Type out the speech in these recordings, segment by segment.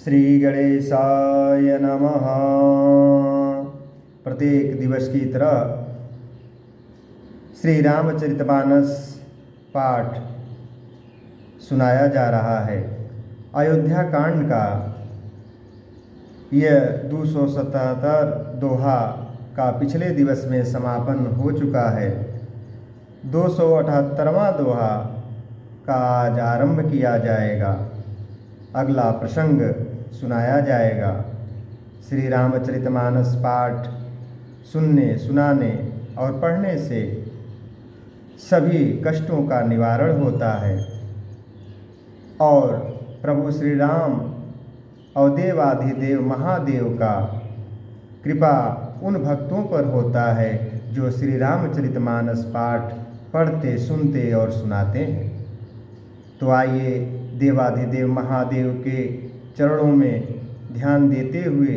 श्री गणेशाय नमः। प्रत्येक दिवस की तरह श्री रामचरितमानस पाठ सुनाया जा रहा है। अयोध्या कांड का यह 277 दोहा का पिछले दिवस में समापन हो चुका है। 278वां दोहा का आज आरंभ किया जाएगा। अगला प्रसंग सुनाया जाएगा। श्री रामचरितमानस पाठ सुनने, सुनाने और पढ़ने से सभी कष्टों का निवारण होता है और प्रभु श्री राम और देवाधिदेव महादेव का कृपा उन भक्तों पर होता है जो श्री रामचरितमानस पाठ पढ़ते, सुनते और सुनाते हैं। तो आइए देवाधिदेव महादेव के चरणों में ध्यान देते हुए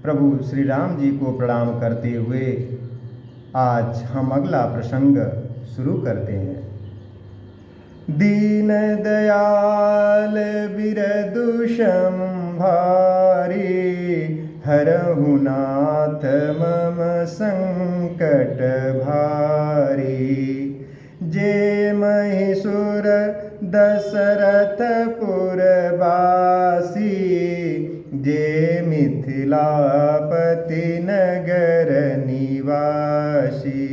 प्रभु श्री राम जी को प्रणाम करते हुए आज हम अगला प्रसंग शुरू करते हैं। दीन दयाल बिरदुषम भारी, हरहु नाथ मम संकट भारी। जे महिषुर दशरथ पुरवासी, जे मिथिलापति नगर निवासी।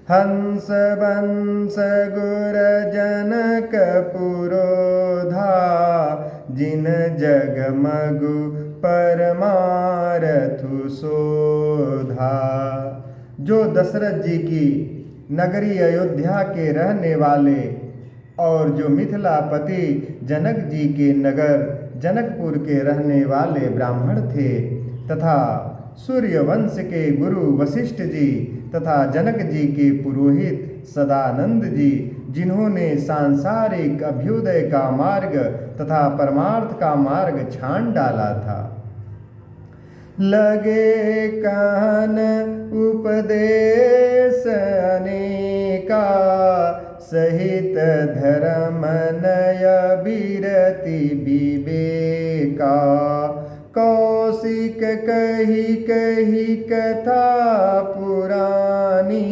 हंस वंश गुर जनक पुरोधा, जिन जगमगु परमारथु शोधा। जो दशरथ जी की नगरी अयोध्या के रहने वाले और जो मिथिलापति जनक जी के नगर जनकपुर के रहने वाले ब्राह्मण थे तथा सूर्यवंश के गुरु वशिष्ठ जी तथा जनक जी के पुरोहित सदानंद जी, जिन्होंने सांसारिक अभ्युदय का मार्ग तथा परमार्थ का मार्ग छान डाला था। लगे कहन उपदेश अनेका, सहित धर्म नय बिरति विवेका। कौशिक कही कही कथा पुरानी,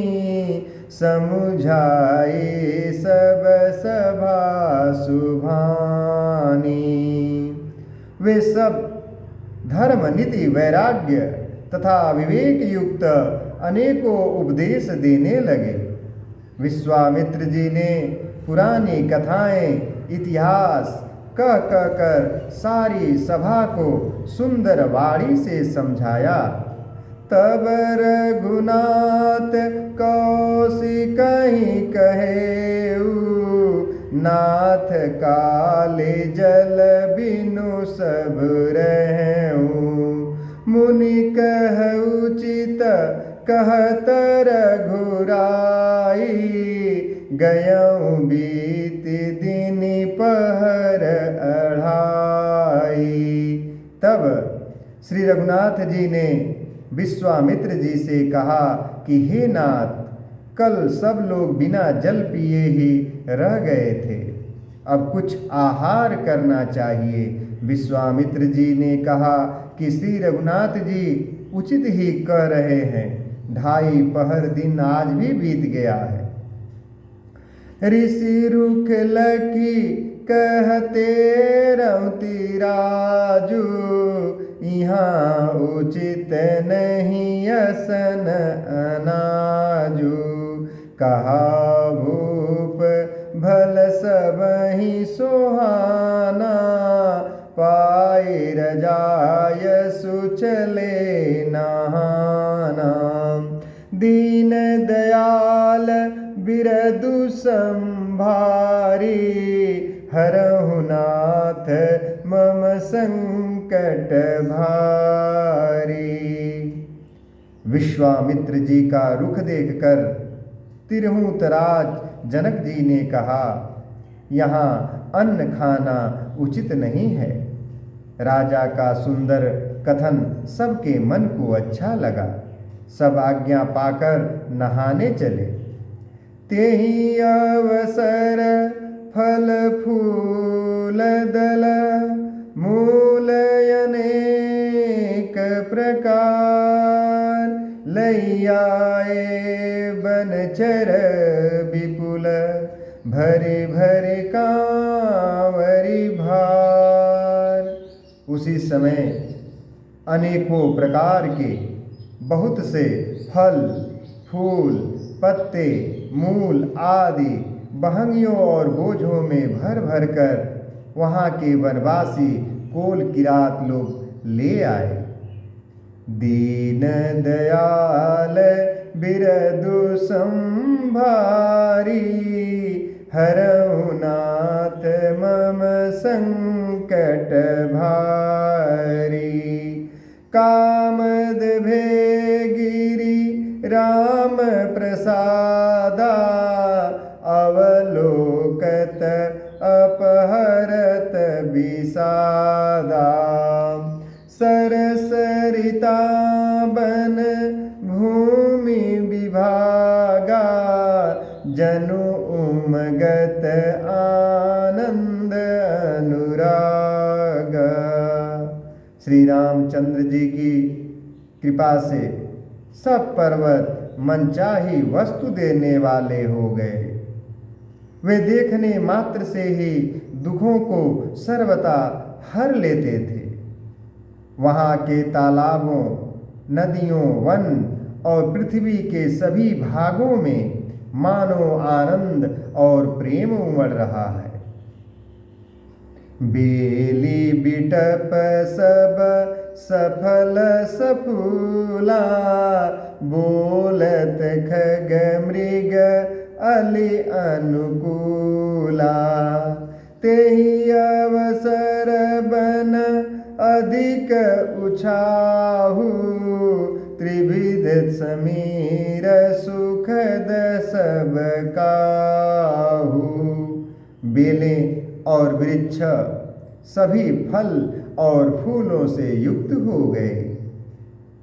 समुझाए सब सभा सुभानी। वे सब धर्म, नीति, वैराग्य तथा विवेक युक्त अनेकों उपदेश देने लगे। विश्वामित्र जी ने पुरानी कथाएं, इतिहास कह कह कर सारी सभा को सुंदर वाणी से समझाया। तब रघुनाथ कौशिक कहीं कहेऊ, नाथ काले जल बिनु सब रहेऊ। मुनि कह उचित कहत रघुराई, गयऊँ बीत दिन पहर अढ़ाई। तब श्री रघुनाथ जी ने विश्वामित्र जी से कहा कि हे नाथ, कल सब लोग बिना जल पिए ही रह गए थे, अब कुछ आहार करना चाहिए। विश्वामित्र जी ने कहा कि श्री रघुनाथ जी उचित ही कह रहे हैं, 2.5 पहर दिन आज भी बीत गया है। ऋषि रुख लकी कहते रौती राजू, यहाँ उचित नहीं असन अनाजू। कहा भूप भल सबहि सुहाना, पाए रजाय सुचले नहाना। दीन दयाल बिरदु संभारी, हरहु नाथ मम संकट भारी। विश्वामित्र जी का रुख देखकर तिरहुतराज जनक जी ने कहा, यहाँ अन्न खाना उचित नहीं है। राजा का सुंदर कथन सबके मन को अच्छा लगा। सब आज्ञा पाकर नहाने चले। तेहि अवसर फल फूल दल मूल अनेक प्रकार, लैयाए बनचर विपुल, भरे भरे कांवरी भार। उसी समय अनेकों प्रकार के बहुत से फल, फूल, पत्ते, मूल आदि बहंगियों और बोझों में भर भर कर वहाँ के वनवासी कोल किरात लोग ले आए। दीन दयाल बिरदु संभारी, हरहु नाथ मम संकट भारी। कामद भेगिरि राम प्रसादा, अवलोकत अपहरत विषादा। सरसरिता बन भूमि विभागा, जनु उमगत आनंद अनुरागा। श्री रामचंद्र जी की कृपा से सब पर्वत मनचाही वस्तु देने वाले हो गए। वे देखने मात्र से ही दुखों को सर्वथा हर लेते थे। वहाँ के तालाबों, नदियों, वन और पृथ्वी के सभी भागों में मानो आनंद और प्रेम उमड़ रहा है। बेली बिटप सब सफल सफूला, बोलत खग मृग अली अनुकूला। तेहि अवसर बन अधिक उछाहु, त्रिविध समीर सुखद सब काहू। बेलें और वृक्ष सभी फल और फूलों से युक्त हो गए।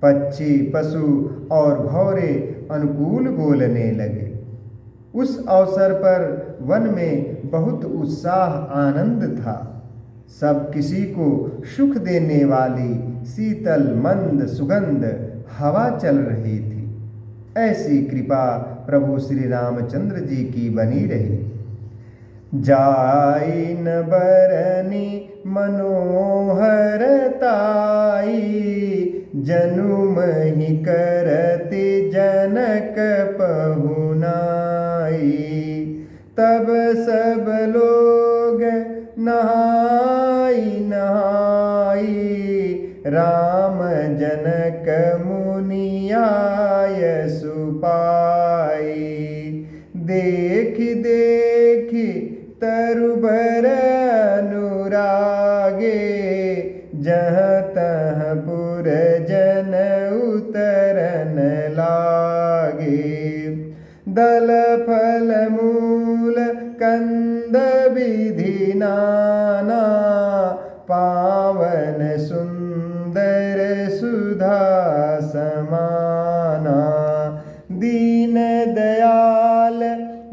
पक्षी, पशु और भौरे अनुकूल बोलने लगे। उस अवसर पर वन में बहुत उत्साह आनंद था। सब किसी को सुख देने वाली शीतल मंद सुगंध हवा चल रही थी। ऐसी कृपा प्रभु श्री रामचंद्र जी की बनी रही। जाई न बरनी मनोहर ताई, जनुम ही करति जनक पहुनाई। तब सब लोग नहाई नहाई, राम जनक मुनि आय सुपाई। देखि देखि तरुबर अनुरागे, जहाँ तहाँ पुरजन उतरन लागे। दल फल मूल कंद विधि नाना, पावन सुंदर सुधा समाना। दीन दयाल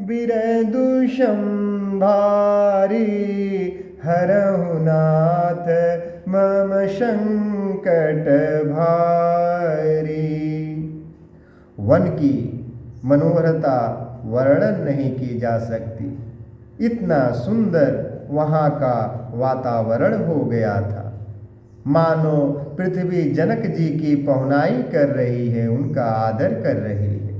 बिरदु संभारी, हरहु नाथ मम संकट भारी। वन की मनोहरता वर्णन नहीं की जा सकती। इतना सुंदर वहाँ का वातावरण हो गया था, मानो पृथ्वी जनक जी की पहुनाई कर रही है, उनका आदर कर रही है।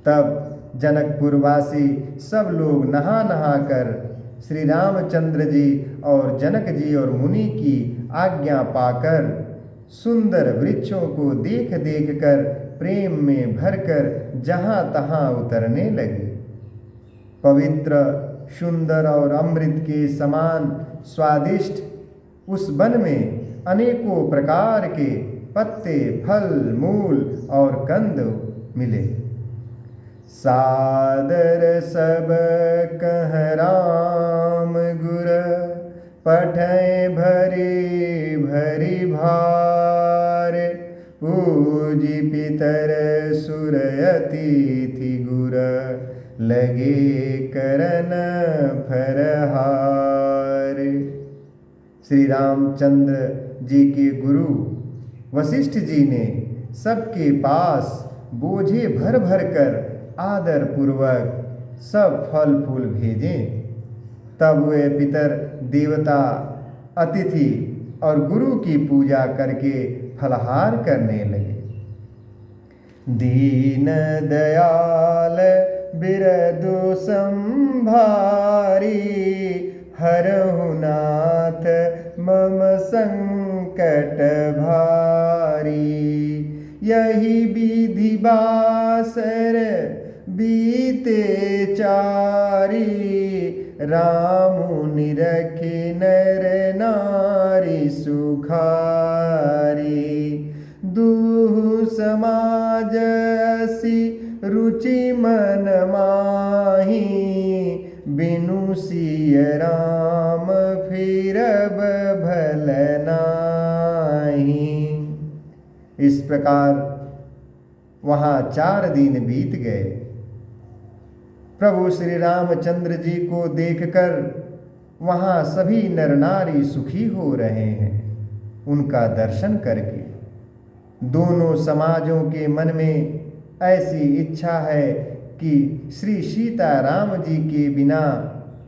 तब जनकपुरवासी सब लोग नहा नहा कर श्री रामचंद्र जी और जनक जी और मुनि की आज्ञा पाकर सुंदर वृक्षों को देख देख कर प्रेम में भरकर जहाँ तहाँ उतरने लगे। पवित्र, सुंदर और अमृत के समान स्वादिष्ट उस वन में अनेकों प्रकार के पत्ते, फल, मूल और कंद मिले। सादर सब कह राम गुर, पठय भरी भरी भार। पूजी पितर सुर अतिथि गुर, लगे करन फरहार। श्री रामचंद्र जी के गुरु वशिष्ठ जी ने सबके पास बोझे भर भर कर आदर पूर्वक सब फल फूल भेजे। तब वे पितर देवता अतिथि और गुरु की पूजा करके फलाहार करने लगे। दीन दयाल बिरदु संभारी, हरहु नाथ मम संकट भारी। यही विधि बासर बीते चारी, रामु निरखि नर नारी सुखारी। दुहु समाजसी रुचि मन माही, बिनु सिय राम फिरब भल नाहीं। इस प्रकार वहाँ 4 दिन बीत गए। प्रभु श्री रामचंद्र जी को देखकर वहाँ सभी नर नारी सुखी हो रहे हैं। उनका दर्शन करके दोनों समाजों के मन में ऐसी इच्छा है कि श्री सीताराम जी के बिना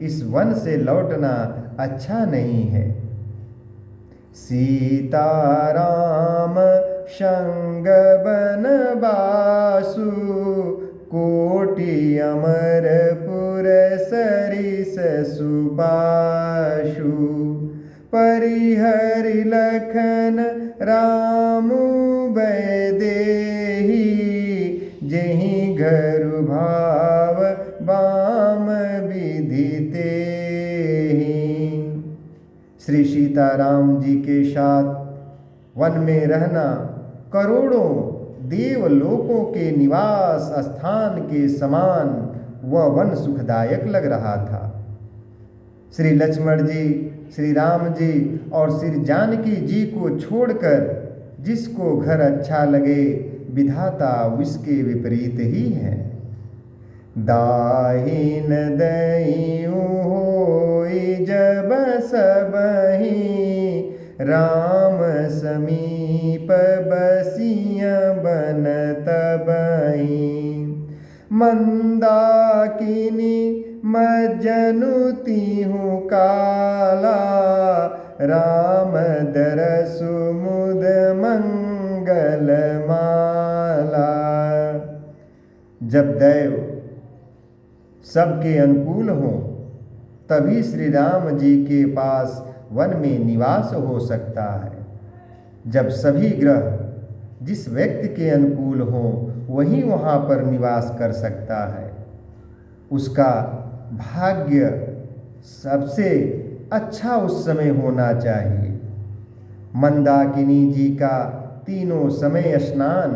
इस वन से लौटना अच्छा नहीं है। सीताराम संग बनवासु, कोटि अमरपुर सरिस सुबासु। परिहरि लखन रामु वैदेही, जेहि घरु भाव बाम विधि तेहि। श्री सीताराम जी के साथ वन में रहना करोड़ों देवलोकों के निवास स्थान के समान वह वन सुखदायक लग रहा था। श्री लक्ष्मण जी, श्री राम जी और श्री जानकी जी को छोड़कर जिसको घर अच्छा लगे, विधाता उसके विपरीत ही है। दाहिन दईउ होई जब सबहि, राम समीप बसिया बन तबहि। मंदाकिनी मज्जनु तिहु काला, राम दरसु मुद मंगल माला। जब दैव सबके अनुकूल हों तभी श्री राम जी के पास वन में निवास हो सकता है। जब सभी ग्रह जिस व्यक्ति के अनुकूल हों वही वहाँ पर निवास कर सकता है। उसका भाग्य सबसे अच्छा उस समय होना चाहिए। मंदाकिनी जी का तीनों समय स्नान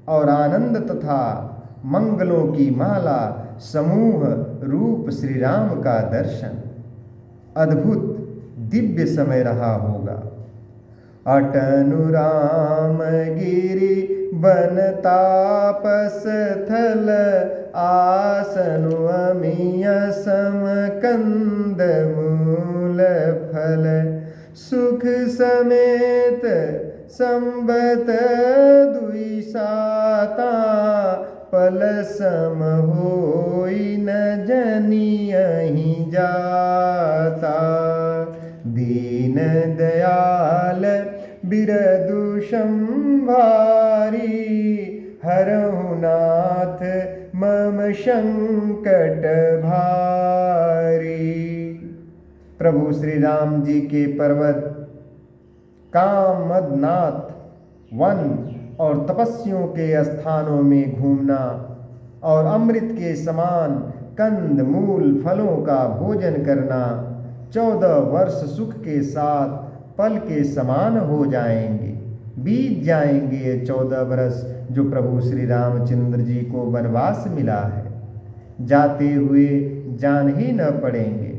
और आनंद तथा मंगलों की माला समूह रूप श्री राम का दर्शन अद्भुत दिव्य समय रहा होगा। अटनु राम गिरि बन तापस थल, आसनु अमिय सम कंद मूल फल। सुख समेत संबत दुई साता, पल सम होई न जनियहि जाता। दीन दयाल बिरदु संभारी, हरहु नाथ मम संकट भारी। प्रभु श्री राम जी के पर्वत कामदनाथ वन और तपस्वियों के स्थानों में घूमना और अमृत के समान कंद मूल फलों का भोजन करना 14 वर्ष सुख के साथ पल के समान हो जाएंगे। बीत जाएंगे ये 14 वर्ष जो प्रभु श्री रामचंद्र जी को वनवास मिला है, जाते हुए जान ही न पड़ेंगे।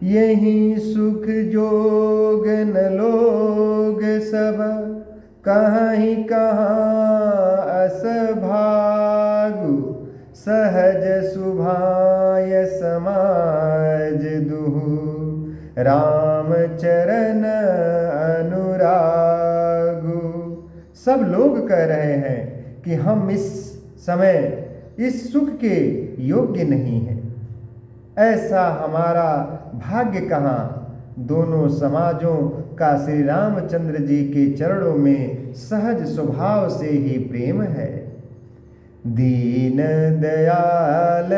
यही सुख जोग न लोग सब, कहीं कहाँ अस भागु। सहज सुभाय समाज दुहु, राम चरण अनुरागु। सब लोग कह रहे हैं कि हम इस समय इस सुख के योग्य नहीं हैं। ऐसा हमारा भाग्य कहाँ। दोनों समाजों का श्री रामचंद्र जी के चरणों में सहज स्वभाव से ही प्रेम है। दीन दयाल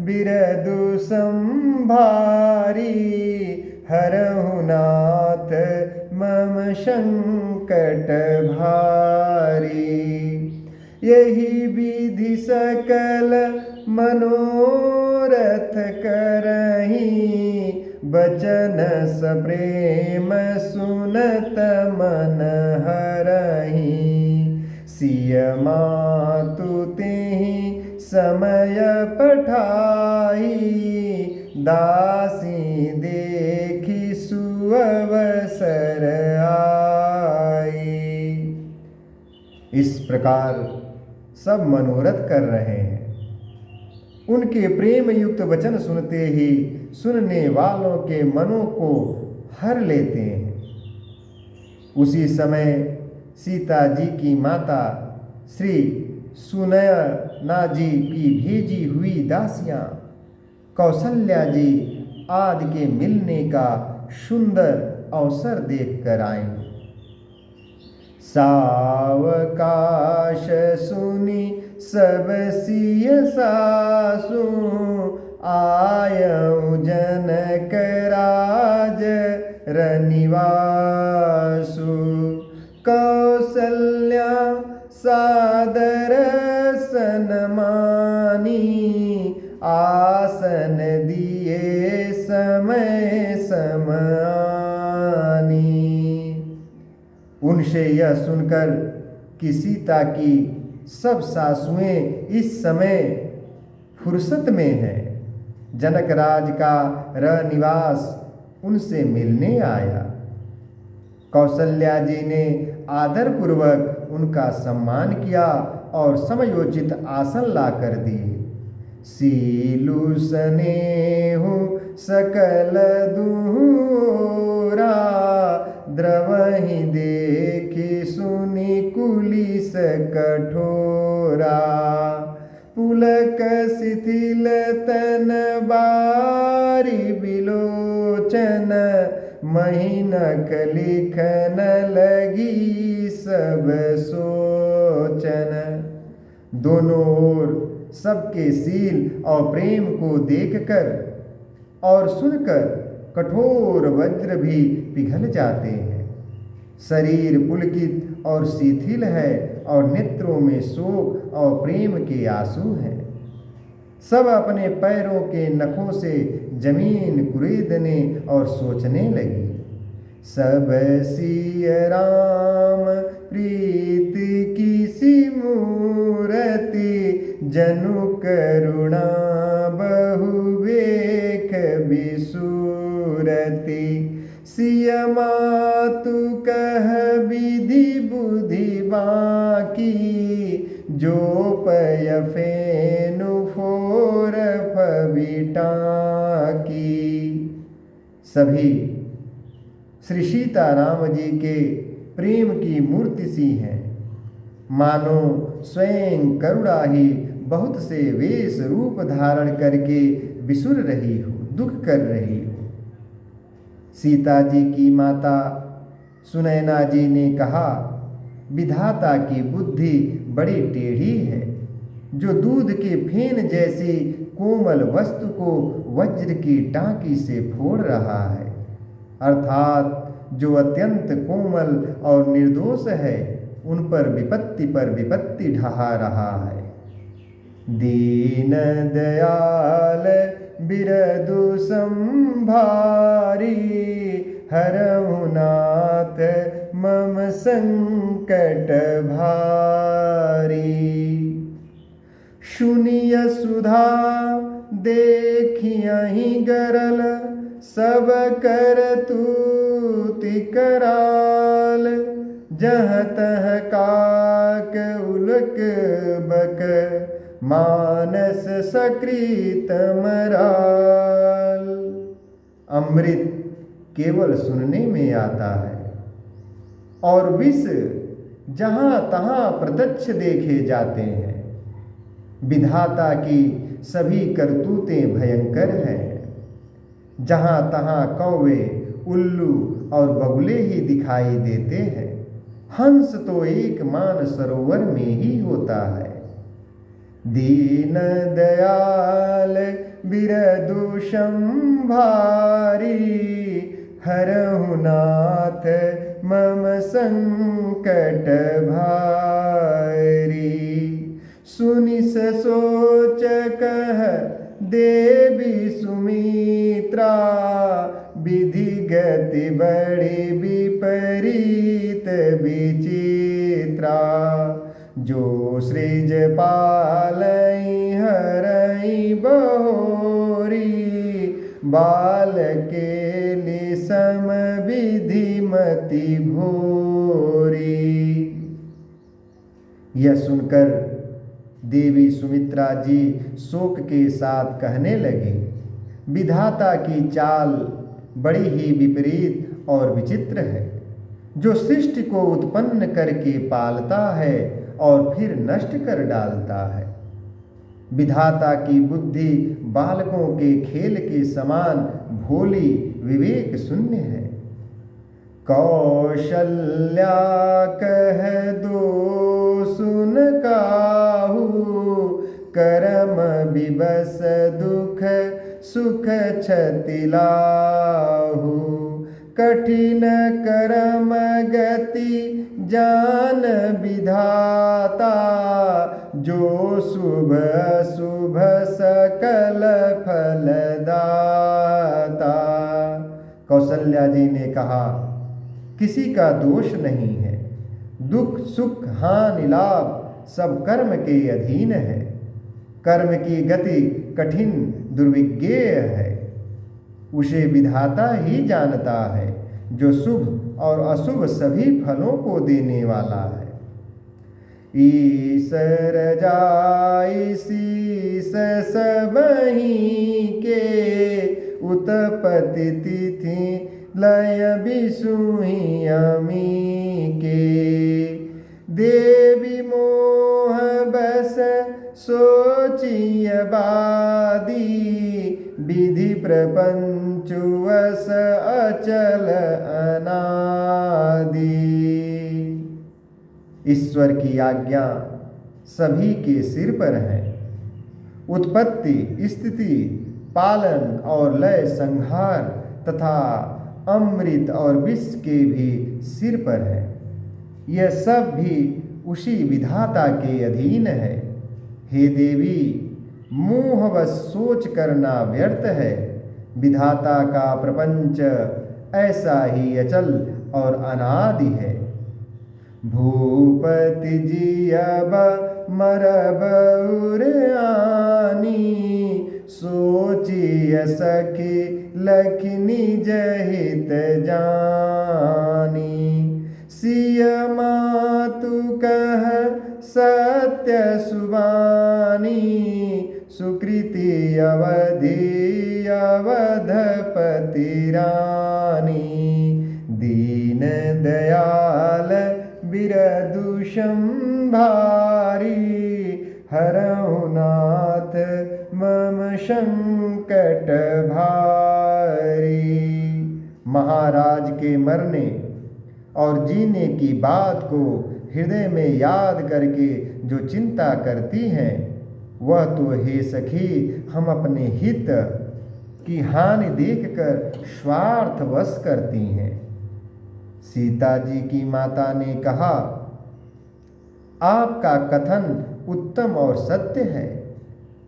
बिरदु संभारी, हरहु नाथ मम संकट भारी। यही विधि सकल मनोरथ करही, बचन सप्रेम सुनत मन हरही। सिय मातु तेहि समय पठाई, दासी देखी सुअवसर आई। इस प्रकार सब मनोरथ कर रहे हैं। उनके प्रेम युक्त वचन सुनते ही सुनने वालों के मनों को हर लेते हैं। उसी समय सीता जी की माता श्री सुनयना जी की भेजी हुई दासियां कौशल्या जी आदि के मिलने का सुंदर अवसर देखकर आईं। सावकाश सुनी सब सिय सासु, आयऊ जनक राज रनिवासु। कौसल्या सादर सनमानी, आसन दिए समय समानी। उनसे यह सुनकर कि सीता की सब सासुएं इस समय फुर्सत में हैं, जनक राज का रनिवास उनसे मिलने आया। कौशल्या जी ने आदरपूर्वक उनका सम्मान किया और समयोचित आसन ला कर दिए। सीलु स्नेहु सकल दूरा, द्रवहि देखि सुनि कुलिस कठोरा। पुलक शिथिल तन बारी बिलोचन, महीनक लिखन लगी सब सोचन। दोनों ओर सबके सील और प्रेम को देखकर और सुनकर कठोर वज्र भी पिघल जाते हैं। शरीर पुलकित और शिथिल है और नेत्रों में शोक और प्रेम के आंसू हैं। सब अपने पैरों के नखों से जमीन कुरेदने और सोचने लगी। सब सिय राम प्रीति की सी मूरति, जनु करुणा बहु वेख बिसुरति। सिय मातु कह विधि बुद्धि बाकी, जो पय फेनु फोर फबिटाकी। सभी श्री सीताराम जी के प्रेम की मूर्ति सी हैं। मानो स्वयं करुणा ही बहुत से वेश रूप धारण करके बिसुर रही हो, दुख कर रही हो। सीता जी की माता सुनैना जी ने कहा, विधाता की बुद्धि बड़ी टेढ़ी है, जो दूध के फेन जैसी कोमल वस्तु को वज्र की टाँकी से फोड़ रहा है। अर्थात जो अत्यंत कोमल और निर्दोष है, उन पर विपत्ति ढहा रहा है। दीन दयाल बिरदु संभारी, हरहु नाथ मम संकट भारी। सुनिय सुधा देखियहि गरल, सब कर तूति कराल। जहाँ तहाँ काक उलक बक, मानस सकृत मराल। अमृत केवल सुनने में आता है, और विष जहाँ तहाँ प्रत्यक्ष देखे जाते हैं। विधाता की सभी करतूतें भयंकर हैं। जहाँ तहाँ कौवे, उल्लू और बगुले ही दिखाई देते हैं। हंस तो एक मान सरोवर में ही होता है। दीन दयाल बिरदु संभारी, हरहु नाथ मम संकट भारी। सुनि सोच कह देवी सुमित्रा, विधि गति बड़ी विपरीत विचित्रा। जो सृज पालई हरई बहोरी, बाल के लिए सम विधि मति भोरी। यह सुनकर देवी सुमित्रा जी शोक के साथ कहने लगे, विधाता की चाल बड़ी ही विपरीत और विचित्र है। जो सृष्टि को उत्पन्न करके पालता है और फिर नष्ट कर डालता है। विधाता की बुद्धि बालकों के खेल के समान भोली विवेक शून्य है। कौशल्या कह दो सुन काहू, करम विबस दुख सुख क्षति लाहू। कठिन करम गति जान विधाता, जो शुभ शुभ सकल फलदाता। कौशल्या जी ने कहा, किसी का दोष नहीं है। दुख सुख हानि लाभ सब कर्म के अधीन है। कर्म की गति कठिन दुर्विज्ञेय है। उसे विधाता ही जानता है, जो शुभ और अशुभ सभी फलों को देने वाला है। ईसर जाई शीस सबहि के, उत्पत्ति तिथि लय बिसुहि अमी के। देवी मोह बस सोचिय बादी, विधि प्रपंचु वस अचल अनादि। ईश्वर की आज्ञा सभी के सिर पर है। उत्पत्ति, स्थिति, पालन और लय, संहार तथा अमृत और विष के भी सिर पर है। यह सब भी उसी विधाता के अधीन है। हे देवी, मोहवश सोच करना व्यर्थ है। विधाता का प्रपंच ऐसा ही अचल और अनादि है। भूपति जी अब मरब उर आनी, सोचिय सखी लखनी जहित जानी। सिय मातु कह सत्य सुबानी, सुकृति अवधि अवधपति रानी। दीन दयाल बिरदु संभारी, हरहु नाथ मम संकट भारी। महाराज के मरने और जीने की बात को हृदय में याद करके जो चिंता करती हैं, वह तो हे सखी हम अपने हित की हानि देखकर स्वार्थवश करती हैं। सीता जी की माता ने कहा, आपका कथन उत्तम और सत्य है।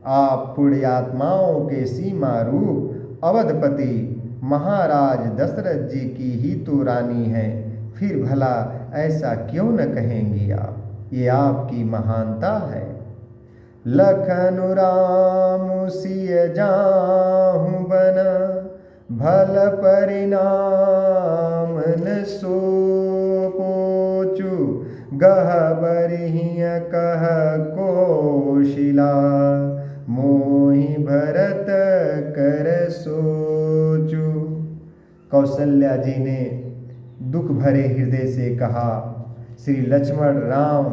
आप पुण्यात्माओं के सीमा रूप अवधपति महाराज दशरथ जी की ही तो रानी हैं, फिर भला ऐसा क्यों न कहेंगी आप? ये आपकी महानता है। लखन राम सिय जाहु बन, भल परिणाम न सो पोचु। गहबरिहिय कह कोशिला, मोहि भरत कर सोचु। कौशल्या जी ने दुख भरे हृदय से कहा, श्री लक्ष्मण, राम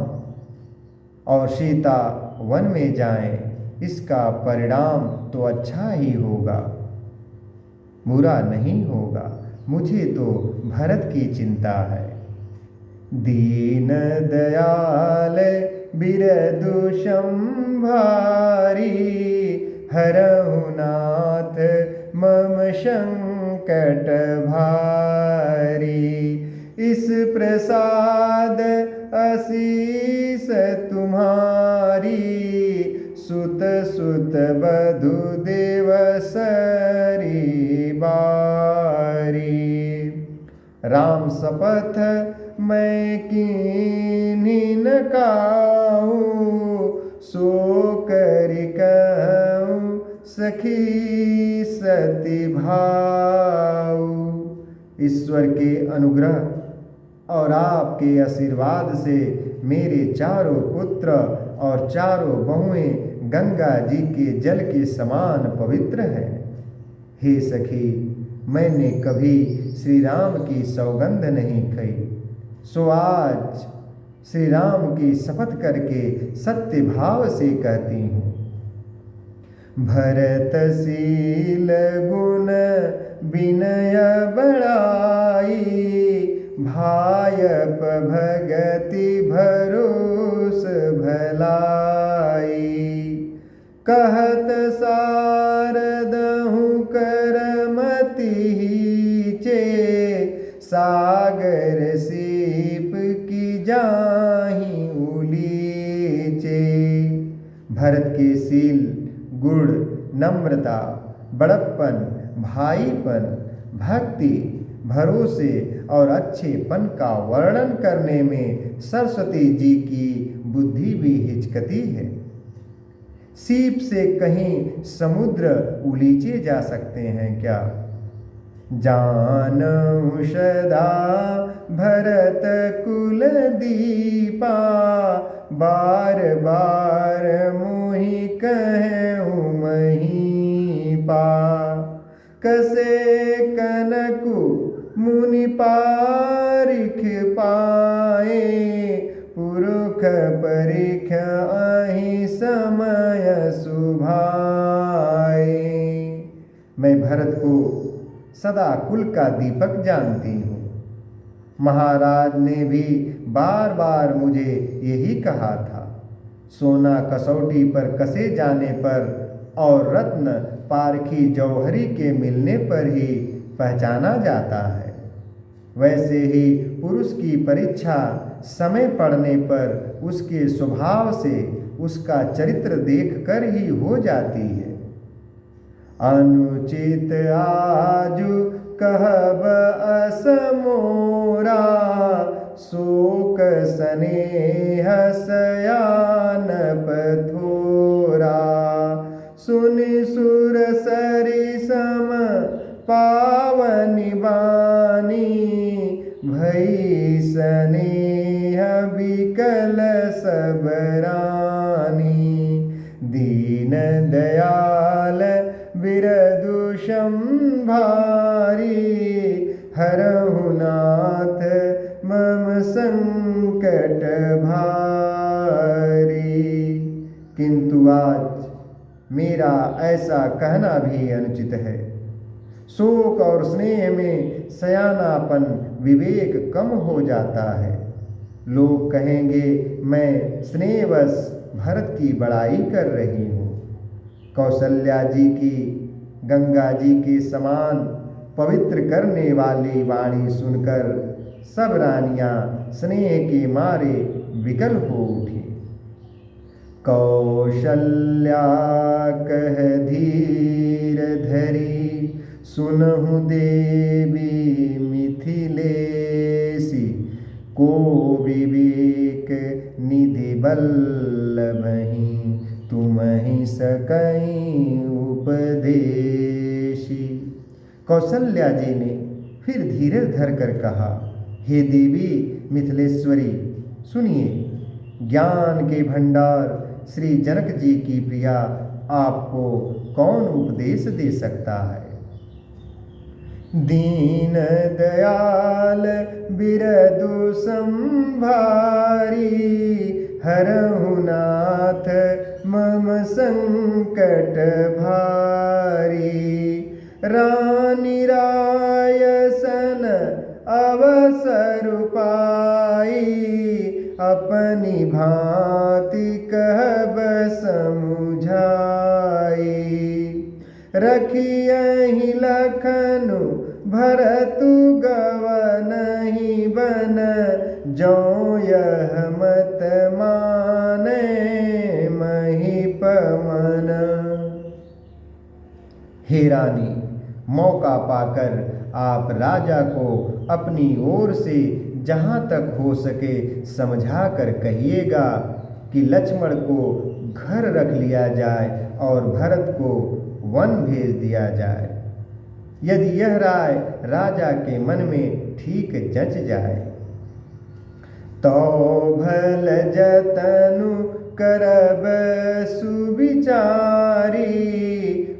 और सीता वन में जाएं, इसका परिणाम तो अच्छा ही होगा, बुरा नहीं होगा। मुझे तो भरत की चिंता है। दीन दयाल बिरदु संभारी, हरहु नाथ मम संकट भारी। इस प्रसाद आशीष तुम्हारी, सुत सुत बधु देवसरी बारी। राम शपथ मैं कीन्ही न काऊँ, सो कर कहूँ सखी सती भाऊ। ईश्वर के अनुग्रह और आपके आशीर्वाद से मेरे चारों पुत्र और चारों बहुएं गंगा जी के जल के समान पवित्र हैं। हे सखी, मैंने कभी श्री राम की सौगंध नहीं खाई, सो आज श्री राम की शपथ करके सत्य भाव से कहती हूँ। भरतशील गुण विनय बड़ाई, भायप भगति भरोस भलाई। कहत सारदहु करमति चे, सागर सीप की जाहि उलीचे। भरत के शील, गुण, नम्रता, बड़प्पन, भाईपन, भक्ति, भरोसे और अच्छेपन का वर्णन करने में सरस्वती जी की बुद्धि भी हिचकती है। सीप से कहीं समुद्र उलीचे जा सकते हैं क्या? जानऊ सदा भरत कुल दीपा, बार बार मोहि कहूँ महीपा। कसे कनकु मुनि पारिख पाए, पुरुष परिख आहि समय सुभाए। मैं भरत को सदा कुल का दीपक जानती हूँ। महाराज ने भी बार बार मुझे यही कहा था। सोना कसौटी पर कसे जाने पर और रत्न पारखी जौहरी के मिलने पर ही पहचाना जाता है, वैसे ही पुरुष की परीक्षा समय पड़ने पर उसके स्वभाव से उसका चरित्र देखकर ही हो जाती है। अनुचित आजु कहब असमोरा, शोक स्नेह सयान पथोरा। सुनि सुर सरि सम पावनि बानी, भई स्नेह विकल सब रानी। दीन दयाल बिरदु संभारी, हरहु नाथ मम संकट भारी। किंतु आज मेरा ऐसा कहना भी अनुचित है। शोक और स्नेह में सयानापन विवेक कम हो जाता है। लोग कहेंगे मैं स्नेहवश भरत की बड़ाई कर रही हूँ। कौशल्या जी की गंगा जी के समान पवित्र करने वाली वाणी सुनकर सब रानियां स्नेह के मारे विकल हो उठी। कौशल्या कह धीर धरी, सुनहु देवी मिथिलेसी। को विवेक निधि बल्लभहि, तुम्हि सकई उपदेशी। कौशल्या जी ने फिर धीरज धरकर कहा, हे देवी मिथिलेश्वरी, सुनिए। ज्ञान के भंडार श्री जनक जी की प्रिया आपको कौन उपदेश दे सकता है? दीन दयाल बिरदु संभारी, हरहु नाथ मम संकट भारी। रानी रायसन अवसर पाई, अपनी भांति कहब समुझाई। रखियहि लखनु भरतु गवनहि बन, जौ यह मत माने महिपमन। हे रानी, मौका पाकर आप राजा को अपनी ओर से जहाँ तक हो सके समझा कर कहिएगा कि लक्ष्मण को घर रख लिया जाए और भरत को वन भेज दिया जाए। यदि यह राय राजा के मन में ठीक जच जाए तो भल जतनु करब सुविचारी,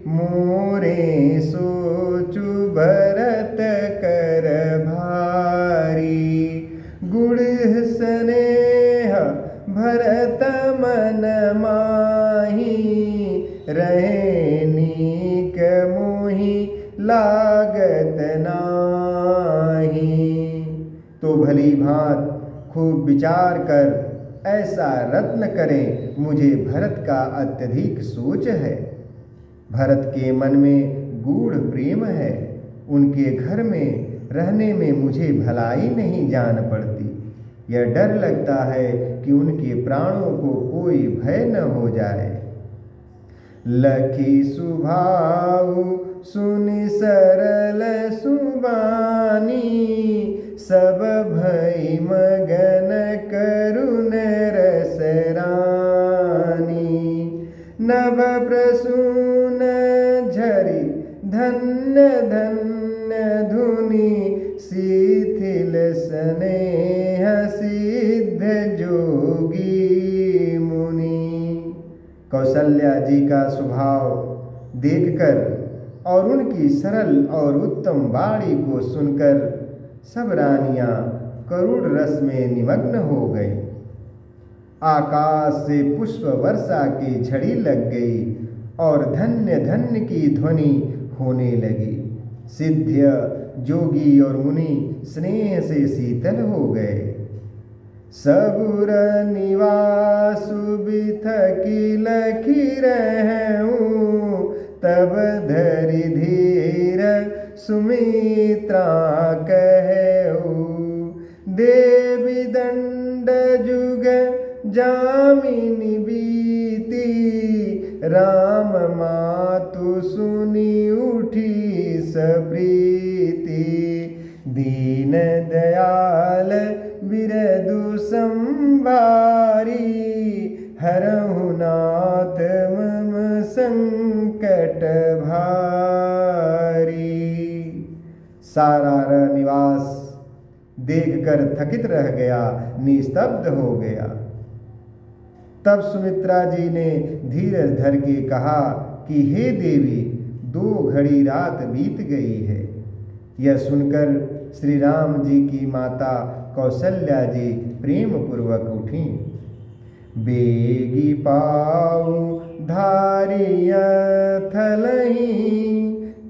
मोरे सोचु भरत कर भारी। गुण स्नेह भरत मन माही, रहे नीक मोहि लागत नाही। तो भली भांत खूब विचार कर ऐसा रत्न करें, मुझे भरत का अत्यधिक सोच है। भरत के मन में गूढ़ प्रेम है, उनके घर में रहने में मुझे भलाई नहीं जान पड़ती। यह डर लगता है कि उनके प्राणों को कोई भय न हो जाए। लखी सुभाऊ सुनि सरल सुबानी, सब भई मगन करुण रस रानी। नभ प्रसून झरी धन्य धन्य धुनि, शिथिल स्नेह सिद्ध जोगी मुनि। कौशल्या जी का स्वभाव देखकर और उनकी सरल और उत्तम वाणी को सुनकर सब रानियां करुण रस में निमग्न हो गई। आकाश से पुष्प वर्षा की झड़ी लग गई और धन्य धन्य की ध्वनि होने लगी। सिद्ध जोगी और मुनि स्नेह से शीतल हो गए। सबुर निवासु बिथकी लखी रहूं, तब धरि धीर सुमित्रा कहूं। देवी दंड जुग जामिनी बीती, राम मातु सुनी उठी सप्रीति। दीन दयाल बिरदु संभारी, हरहु नाथ मम संकट भारी। सारा निवास देखकर थकित रह गया, निस्तब्ध हो गया। तब सुमित्रा जी ने धीरज धर के कहा कि हे देवी, 2 घड़ी रात बीत गई है। यह सुनकर श्री राम जी की माता कौशल्या जी प्रेम पूर्वक उठी। बेगी पाऊ धारिय थलही,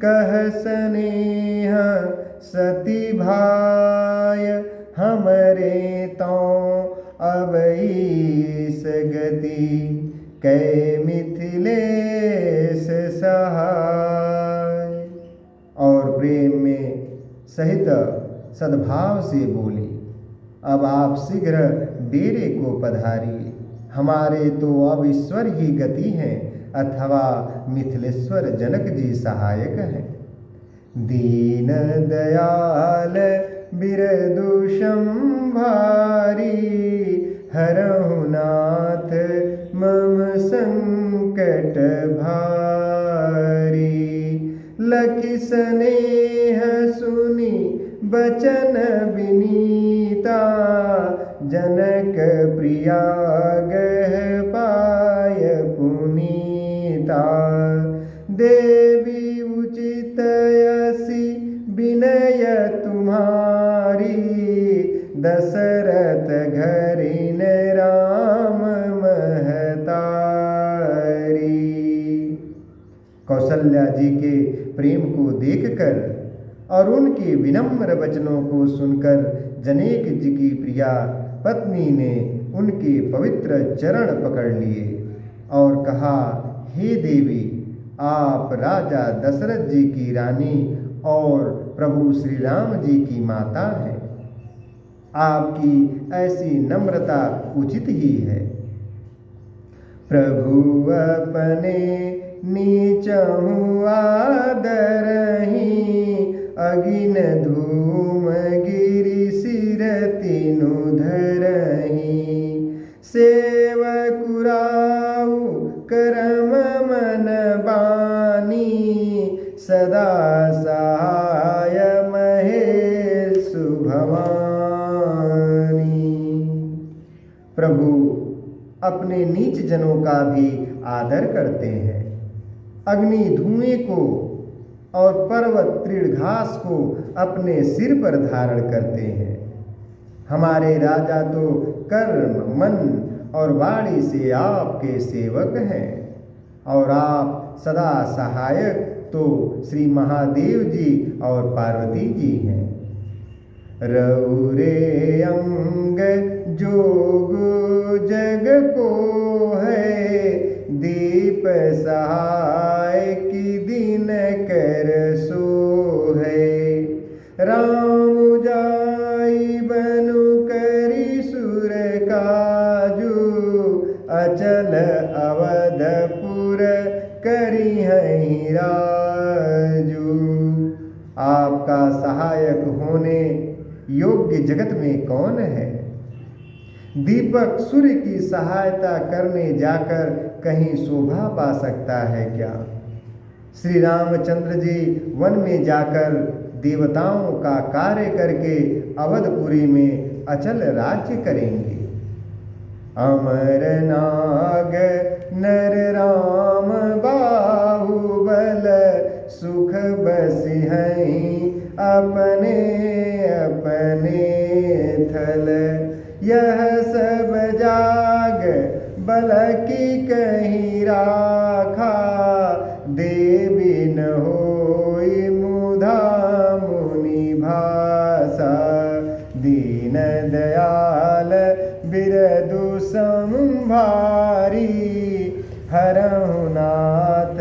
कह स्नेह सती भाय। हमरे तो अबईस गति, कै मिथिलेश सहाय। और प्रेम में सहित सद्भाव से बोली, अब आप शीघ्र डेरे को पधारिए। हमारे तो अब ईश्वर ही गति हैं अथवा मिथिलेश्वर जनक जी सहायक हैं। दीन दयाल बिरदु संभारी, हरहु नाथ मम संकट भारी। लखि स्नेह सुनि बचन विनीता, जनक प्रिया गह पाय पुनीता। देवी उचित यसी बिना करत घरिन राम महतारी। कौशल्या जी के प्रेम को देखकर और उनके विनम्र वचनों को सुनकर जनेक जी की प्रिया पत्नी ने उनके पवित्र चरण पकड़ लिए और कहा, हे देवी, आप राजा दशरथ जी की रानी और प्रभु श्री राम जी की माता हैं। आपकी ऐसी नम्रता उचित ही है। प्रभु अपने नीचहु आदरहि, अगिन धूम गिरि सिर तीनु धरहि। सेवकुराउ करम मन बानी, सदा सहाय महेशु भवानी। प्रभु अपने नीच जनों का भी आदर करते हैं। अग्नि धुएं को और पर्वत तृण घास को अपने सिर पर धारण करते हैं। हमारे राजा तो कर्म, मन और वाणी से आपके सेवक हैं और आप सदा सहायक तो श्री महादेव जी और पार्वती जी हैं। रउरे अंग जोग जग को है, दीप सहाय की दिन कर सो है। राम जाई बनु करी सुर काजू, अचल अवधपुर करी हई राजू। आपका सहायक होने योग्य जगत में कौन है? दीपक सूर्य की सहायता करने जाकर कहीं शोभा पा सकता है क्या? श्री रामचंद्र जी वन में जाकर देवताओं का कार्य करके अवधपुरी में अचल राज्य करेंगे। अमर नाग नर राम बाहुबल, सुख बसी हैं अपने अपने थल। यह सब जाग बल की कहीं राखा, देवी न होई मुधा मुनि भाषा। दीन दयाल बिरदु संभारी, हरहु नाथ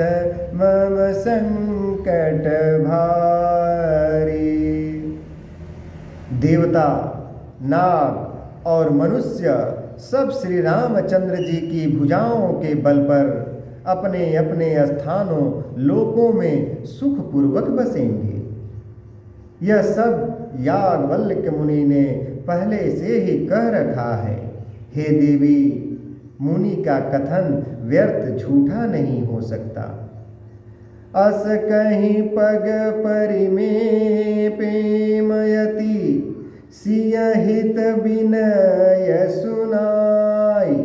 मम संकट भारी। देवता, नाग और मनुष्य सब श्री रामचंद्र जी की भुजाओं के बल पर अपने अपने स्थानों लोकों में सुखपूर्वक बसेंगे। यह सब याज्ञवल्क्य मुनि ने पहले से ही कह रखा है। हे देवी, मुनि का कथन व्यर्थ झूठा नहीं हो सकता। अस कहीं पग परि में प्रेमयति, सिय हित विनय सुनाई।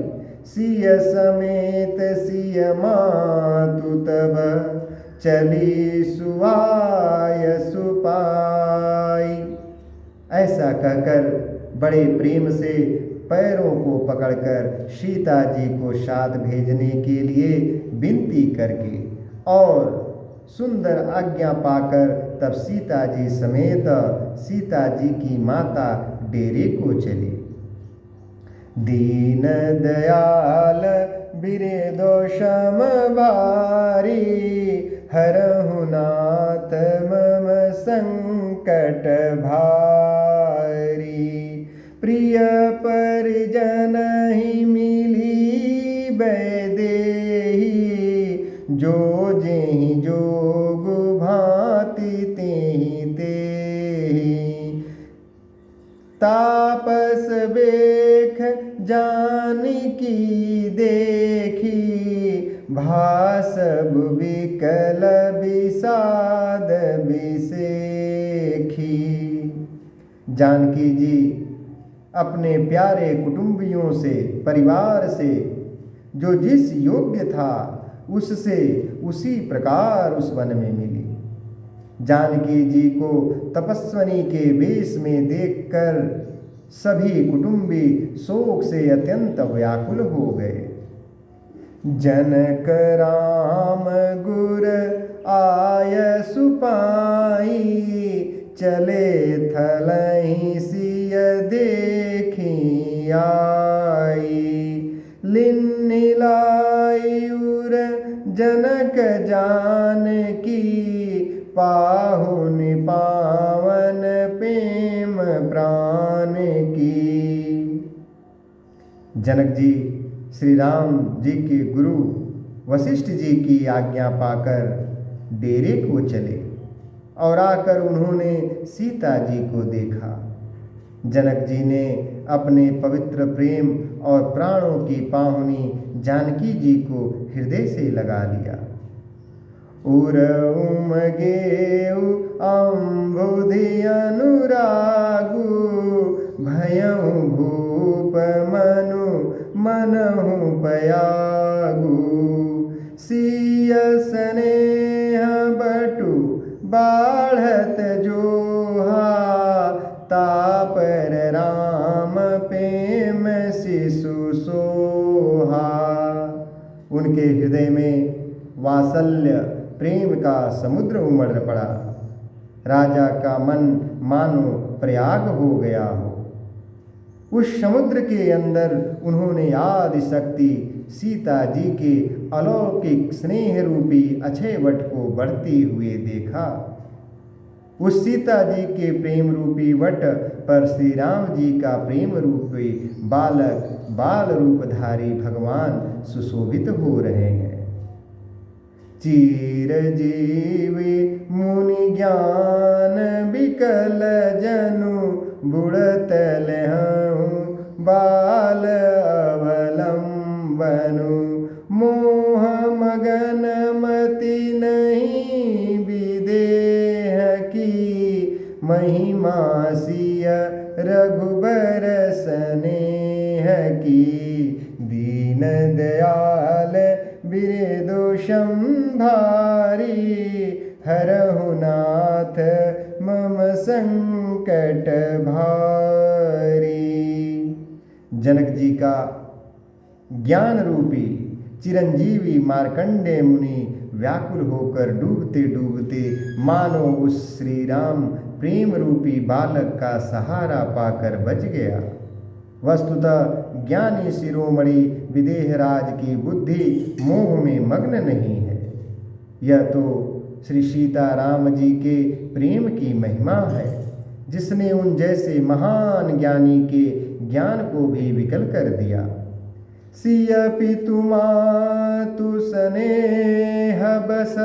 सिय समेत सिय मातु तब, चली सुआय सुपाई। ऐसा कहकर बड़े प्रेम से पैरों को पकड़कर सीता जी को साथ भेजने के लिए विनती करके और सुंदर आज्ञा पाकर तब सीता जी समेत सीता जी की माता डेरे को चली। दीन दयाल बिरेदो शम भारी, हरहु नाथ मम संकट भारी। प्रिय परिजन ही मिली बैदेही, जो जेहि जोग भांति तेहि तेहि। तापस बेख जानकी देखी, भासब विकल विषाद विसेखी। जानकी जी अपने प्यारे कुटुंबियों से, परिवार से, जो जिस योग्य था उससे उसी प्रकार उस वन में मिली। जानकी जी को तपस्विनी के वेश में देखकर सभी कुटुंबी शोक से अत्यंत व्याकुल हो गए। जनक राम गुर आय सुपाई, चले थलहि सिय देखी आई। लिन्निलाई उर जनक जानकी, पाहुन पावन प्रेम प्राण की। जनक जी श्री राम जी के गुरु वशिष्ठ जी की आज्ञा पाकर डेरे को चले और आकर उन्होंने सीता जी को देखा। जनक जी ने अपने पवित्र प्रेम और प्राणों की पाहुनी जानकी जी को हृदय से लगा लिया। उर उमगेउ अम्बुधि अनुरागु, भयउ भूप मनु मनहु पयागु। सिय स्नेह बटु बाढ़त जोहा, तापर राम प्रेम शिशु सोहा। उनके हृदय में वात्सल्य प्रेम का समुद्र उमड़ पड़ा। राजा का मन मानो प्रयाग हो गया हो। उस समुद्र के अंदर उन्होंने आदि शक्ति सीता जी के अलौकिक स्नेह रूपी अक्षय वट को बढ़ती हुए देखा। उस सीता जी के प्रेम रूपी वट पर श्री राम जी का प्रेम रूपी बालक बाल रूपधारी भगवान सुशोभित हो रहे हैं। चिरजीवी मुनि ज्ञान विकल जनु, बुढ़त लहु बाल अवलंबनु। मोह मगन मति नहीं विदेह की, महिमा सिय रघुबर स्नेह की। दीन दयाल बिरदोषम भारी, हरहु नाथ मम संकट भारी। जनक जी का ज्ञान रूपी चिरंजीवी मार्कंडेय मुनि व्याकुल होकर डूबते डूबते मानो उस श्री राम प्रेम रूपी बालक का सहारा पाकर बच गया। वस्तुतः ज्ञानी शिरोमणि विदेहराज की बुद्धि मोह में मग्न नहीं है। यह तो श्री सीताराम जी के प्रेम की महिमा है, जिसने उन जैसे महान ज्ञानी के ज्ञान को भी विकल कर दिया। सिय पितु मातु स्नेह बस,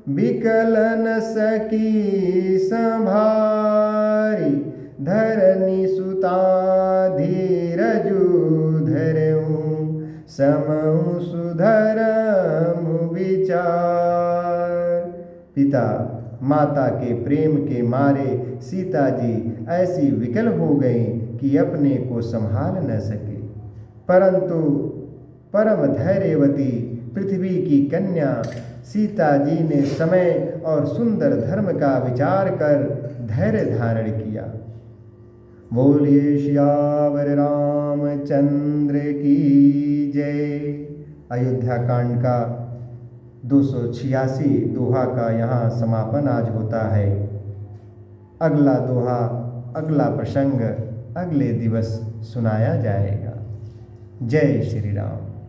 विकल न सकी संभारी। धरनी सुता धीरजु धरऊं, समऊ सुधरम विचार। पिता माता के प्रेम के मारे सीता जी ऐसी विकल हो गई कि अपने को संभाल न सके। परंतु परम धैर्यवती पृथ्वी की कन्या सीता जी ने समय और सुंदर धर्म का विचार कर धैर्य धारण किया। बोलिए श्यावर रामचंद्र की जय। अयोध्या कांड का 286 दोहा का यहाँ समापन आज होता है। अगला दोहा, अगला प्रसंग अगले दिवस सुनाया जाएगा। जय श्री राम।